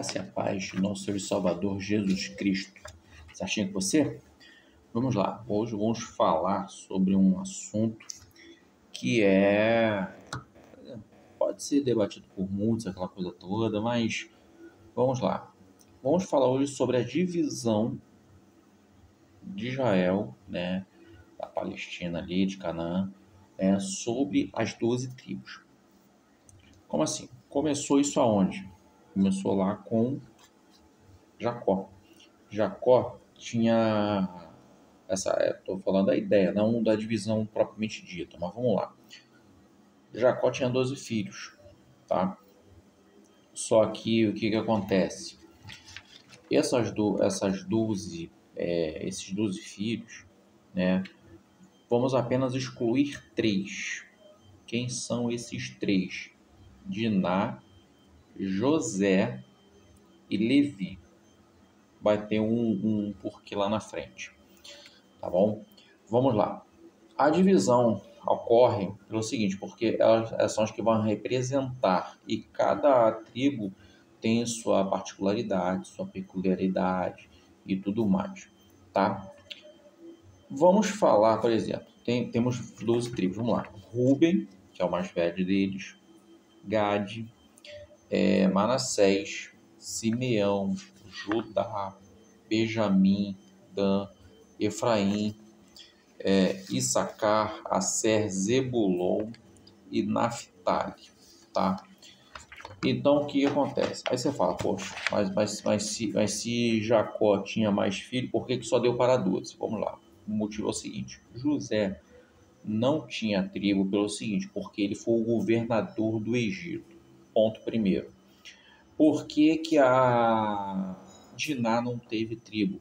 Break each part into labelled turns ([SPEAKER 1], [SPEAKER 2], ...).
[SPEAKER 1] graça e a paz de nosso Senhor e Salvador Jesus Cristo. Certinho com você? Vamos lá. Hoje vamos falar sobre um assunto que pode ser debatido por muitos, aquela coisa toda, mas vamos lá. Vamos falar hoje sobre a divisão de Israel, né, da Palestina ali, de Canaã, sobre as 12 tribos. Como assim? Começou isso aonde? Começou lá com Jacó. Jacó tinha estou falando da ideia, não da divisão propriamente dita, mas vamos lá. Jacó tinha 12 filhos, tá? Só que o que acontece? Esses 12 filhos, né? Vamos apenas excluir 3. Quem são esses 3? Diná, José e Levi. Vai ter um porquê lá na frente, tá bom? Vamos lá. A divisão ocorre pelo seguinte, porque elas são as que vão representar e cada tribo tem sua particularidade, sua peculiaridade e tudo mais, tá? Vamos falar, por exemplo, temos 12 tribos, vamos lá. Ruben, que é o mais velho deles, Gade, Manassés, Simeão, Judá, Benjamim, Dan, Efraim, Issacar, Asser, Zebulon e Naftali, tá? Então, o que acontece? Aí você fala, poxa, mas se Jacó tinha mais filhos, por que só deu para 12? Vamos lá. O motivo é o seguinte, José não tinha tribo pelo seguinte, porque ele foi o governador do Egito. Ponto primeiro. Por que a Diná não teve tribo?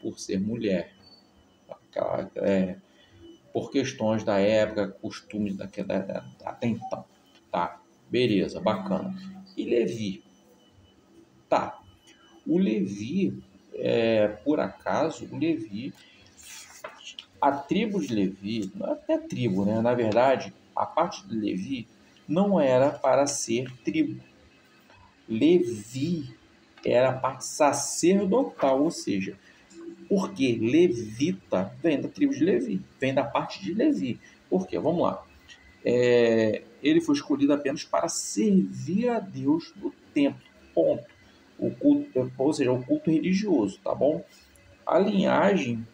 [SPEAKER 1] Por ser mulher. Por questões da época, costumes até então. Tá, beleza, bacana. E Levi? Tá, o Levi, por acaso, a tribo de Levi, não é até tribo, né? Na verdade, a parte de Levi não era para ser tribo. Levi era a parte sacerdotal, ou seja, porque levita vem da tribo de Levi, vem da parte de Levi. Por quê? Vamos lá. Ele foi escolhido apenas para servir a Deus no templo, ponto. O culto, ou seja, o culto religioso, tá bom? A linhagem,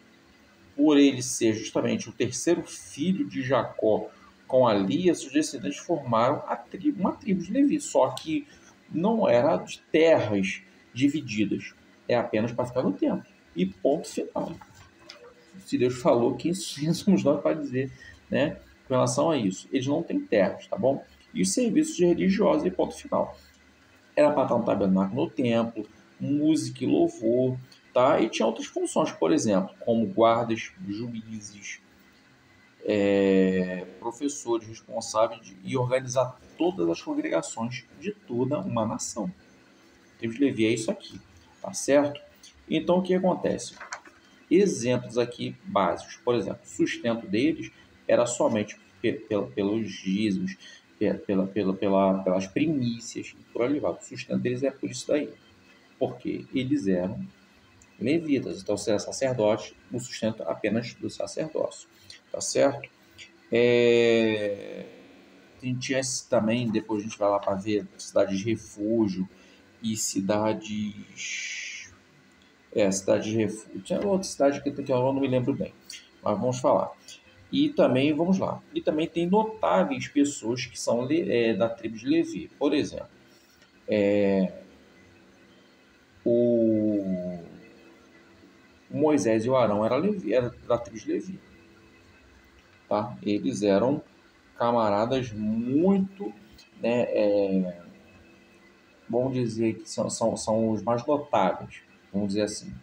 [SPEAKER 1] por ele ser justamente o terceiro filho de Jacó com a Lia, seus descendentes formaram uma tribo de Levi, só que não era de terras divididas, é apenas para ficar no templo. E ponto final. Se Deus falou, quem somos nós para dizer, né, com relação a isso? Eles não têm terras, tá bom? E os serviços religiosos e ponto final. Era para estar um tabernáculo no templo, música e louvor, tá? E tinha outras funções, por exemplo, como guardas, juízes, professores responsáveis e organizar todas as congregações de toda uma nação. Temos que Levi é isso aqui, tá certo? Então, o que acontece? Exemplos aqui básicos, por exemplo, o sustento deles era somente pelos dízimos, pelas primícias, e por ali vai. O sustento deles é por isso daí, porque eles eram levitas, então se era sacerdote, o sustento apenas do sacerdócio, tá certo? Tinha também, depois a gente vai lá para ver cidades de refúgio e cidade de refúgio. Tinha outra cidade que eu não me lembro bem, mas vamos falar. E também, vamos lá, e também tem notáveis pessoas que são da tribo de Levi. Por exemplo, o Moisés e o Arão era da tribo de Levi. Tá? Eles eram camaradas muito, né, vamos dizer que são os mais notáveis, vamos dizer assim.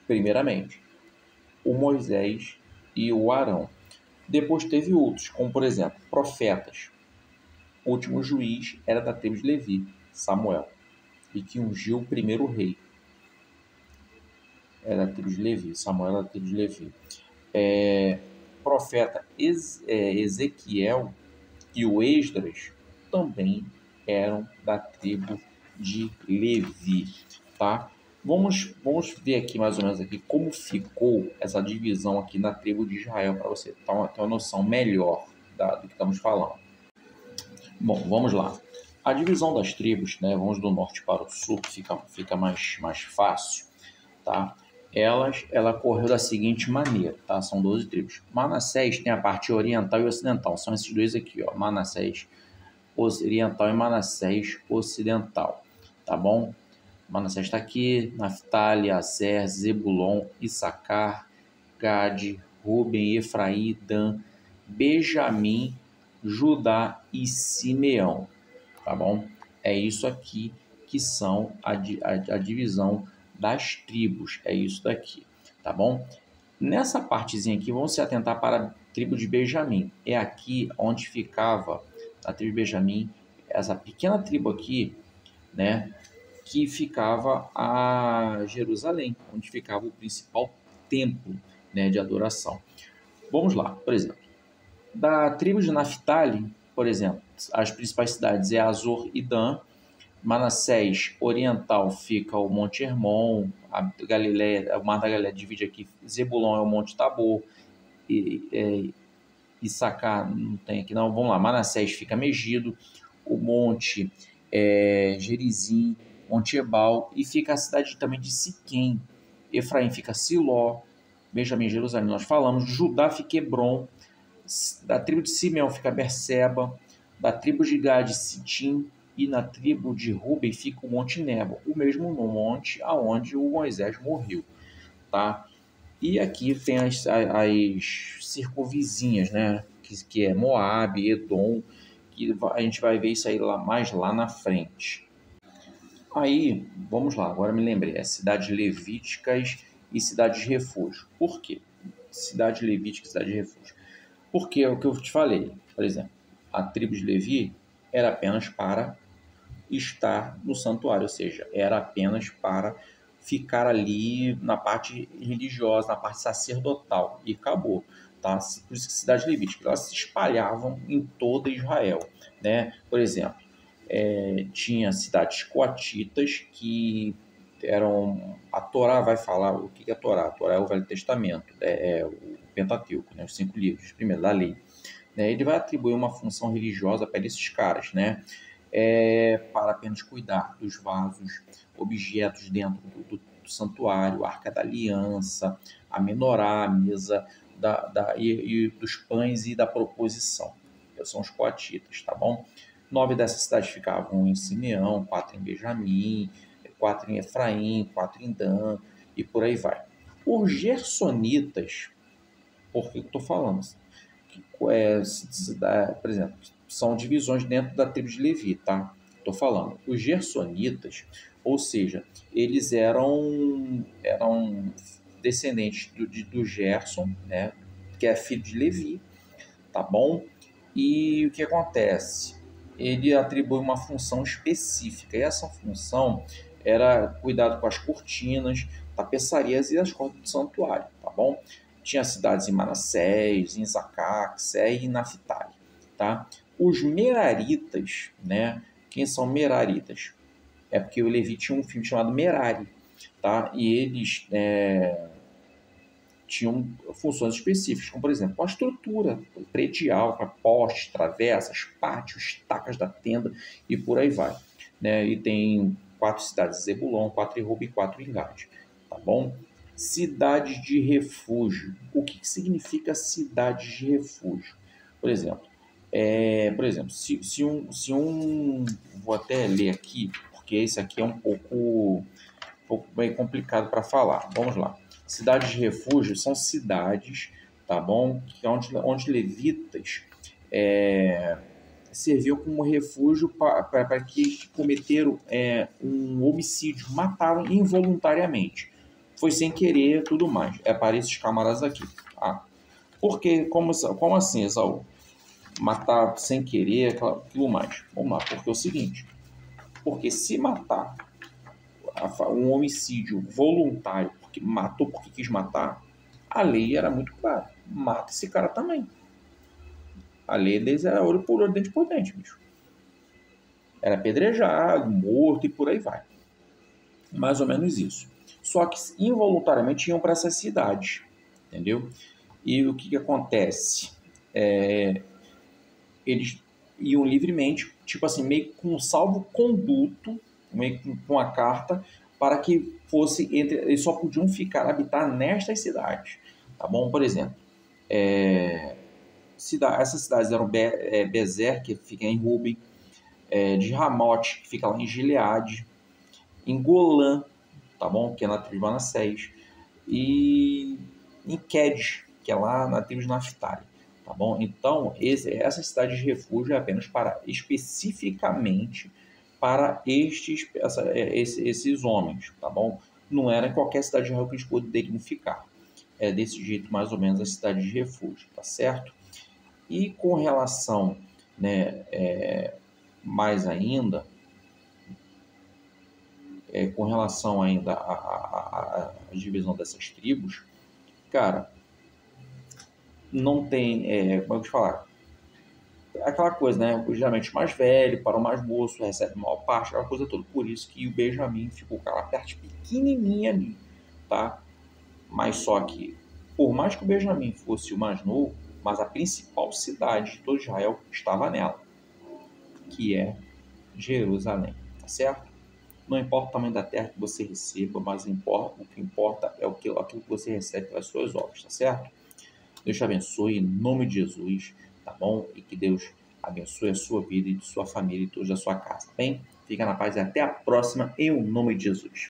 [SPEAKER 1] Primeiramente, o Moisés e o Arão. Depois teve outros, como por exemplo, profetas. O último juiz era da tribo de Levi, Samuel, e que ungiu o primeiro rei. Era da tribo de Levi, Samuel era da tribo de Levi. Profeta Ezequiel e o Esdras também eram da tribo de Levi, tá? Vamos ver aqui mais ou menos aqui como ficou essa divisão aqui na tribo de Israel, para você ter uma noção melhor do que estamos falando. Bom, vamos lá. A divisão das tribos, né, vamos do norte para o sul, que fica mais fácil, tá? Ela correu da seguinte maneira, tá? São 12 tribos. Manassés tem a parte oriental e ocidental, são esses dois aqui, ó, Manassés oriental e Manassés ocidental, tá bom? Manassés está aqui, Naftali, Aser, Zebulon, Issacar, Gade, Ruben, Efraim, Dan, Benjamim, Judá e Simeão, tá bom? É isso aqui que são a divisão das tribos, é isso daqui, tá bom? Nessa partezinha aqui, vamos se atentar para a tribo de Benjamim. É aqui onde ficava a tribo de Benjamim, essa pequena tribo aqui, né, que ficava a Jerusalém, onde ficava o principal templo, né, de adoração. Vamos lá, por exemplo, da tribo de Naftali, por exemplo, as principais cidades é Azor e Dan. Manassés oriental fica o Monte Hermon, a Galileia, o Mar da Galileia divide aqui, Zebulon é o Monte Tabor, Issacar não tem aqui não, vamos lá, Manassés fica Megido, o Monte Gerizim, Monte Ebal, e fica a cidade também de Siquém. Efraim fica Siló, Benjamim, Jerusalém, nós falamos, Judá fica Hebron, da tribo de Simeão fica Berseba, da tribo de Gade, Sitim, e na tribo de Ruben fica o Monte Nebo, o mesmo monte aonde o Moisés morreu, tá? E aqui tem as circunvizinhas, né? Que é Moabe, Edom, que a gente vai ver isso aí mais lá na frente. Aí, vamos lá, agora me lembrei, cidades levíticas e cidades de refúgio. Por quê? Cidade levítica e cidade de refúgio. Porque é o que eu te falei, por exemplo, a tribo de Levi era apenas para estar no santuário, ou seja, era apenas para ficar ali na parte religiosa, na parte sacerdotal, e acabou. Tá? Por isso que cidades levíticas, elas se espalhavam em toda Israel. Né? Por exemplo, tinha cidades coatitas que eram... A Torá vai falar o que é a Torá. A Torá é o Velho Testamento, é o Pentateuco, né? Os 5 livros, primeiro, da lei. Né? Ele vai atribuir uma função religiosa para esses caras, né? Para apenas cuidar dos vasos, objetos dentro do santuário, a Arca da Aliança, a menorá, a mesa e dos pães e da proposição. São os coatitas, tá bom? 9 dessas cidades ficavam em Simeão, 4 em Benjamim, 4 em Efraim, 4 em Dan, e por aí vai. Os gersonitas, por que eu estou falando? Por exemplo, são divisões dentro da tribo de Levi, tá? Estou falando. Os gersonitas, ou seja, eles eram descendentes do Gerson, né? Que é filho de Levi, tá bom? E o que acontece? Ele atribui uma função específica, e essa função era cuidado com as cortinas, tapeçarias e as cordas do santuário, tá bom? Tinha cidades em Manassés, em Issacar, Sé e Naftali, tá? Os Meraritas, né? Quem são Meraritas? É porque o Levi tinha um filho chamado Merari, tá? E eles tinham funções específicas, como, por exemplo, a estrutura predial, para postes, travessas, pátios, tacas da tenda e por aí vai. Né? E tem 4 cidades, Zebulon, 4 em Ruben e 4 em Gade. Tá bom? Cidades de refúgio. O que significa cidades de refúgio? Por exemplo, se um... Vou até ler aqui, porque esse aqui é um pouco bem complicado para falar. Vamos lá. Cidades de refúgio são cidades, tá bom? Onde levitas serviu como refúgio para que cometeram um homicídio, mataram involuntariamente. Foi sem querer, tudo mais. É para esses camaradas aqui. Porque, como assim, Esaú? Matar sem querer, aquilo mais. Vamos lá, porque é o seguinte. Porque se matar um homicídio voluntário, porque matou porque quis matar, a lei era muito clara. Mata esse cara também. A lei deles era ouro por ouro, dente por dente, bicho. era apedrejado, morto e por aí vai. Mais ou menos isso. Só que involuntariamente iam para essas cidades, entendeu? E o que acontece? Eles iam livremente, tipo assim, meio com um salvo-conduto, meio com a carta, para que fosse entre. Eles só podiam habitar nestas cidades, tá bom? Por exemplo, essas cidades eram Bezer, que fica em Ruben, de Ramote, que fica lá em Gileade, em Golã, tá bom? Que é na tribo de Manassés, e em Quedes, que é lá na tribo de Naftali, tá bom? Então, essa cidade de refúgio é apenas especificamente para esses homens, tá bom? Não era em qualquer cidade de Israel que eles poderiam ficar. É desse jeito, mais ou menos, a cidade de refúgio, tá certo? E com relação, né, mais ainda, com relação ainda à divisão dessas tribos, cara, não tem, como é que eu te falar? Aquela coisa, né? Geralmente o mais velho para o mais moço recebe a maior parte, aquela coisa toda. Por isso que o Benjamim ficou com aquela parte pequenininha ali, tá? Mas só que, por mais que o Benjamim fosse o mais novo, mas a principal cidade de todo Israel estava nela, que é Jerusalém, tá certo? Não importa o tamanho da terra que você receba, mas o que importa é aquilo que você recebe pelas suas obras, tá certo? Deus te abençoe em nome de Jesus, tá bom? E que Deus abençoe a sua vida e de sua família e todos da sua casa, tá bem? Fica na paz e até a próxima em nome de Jesus.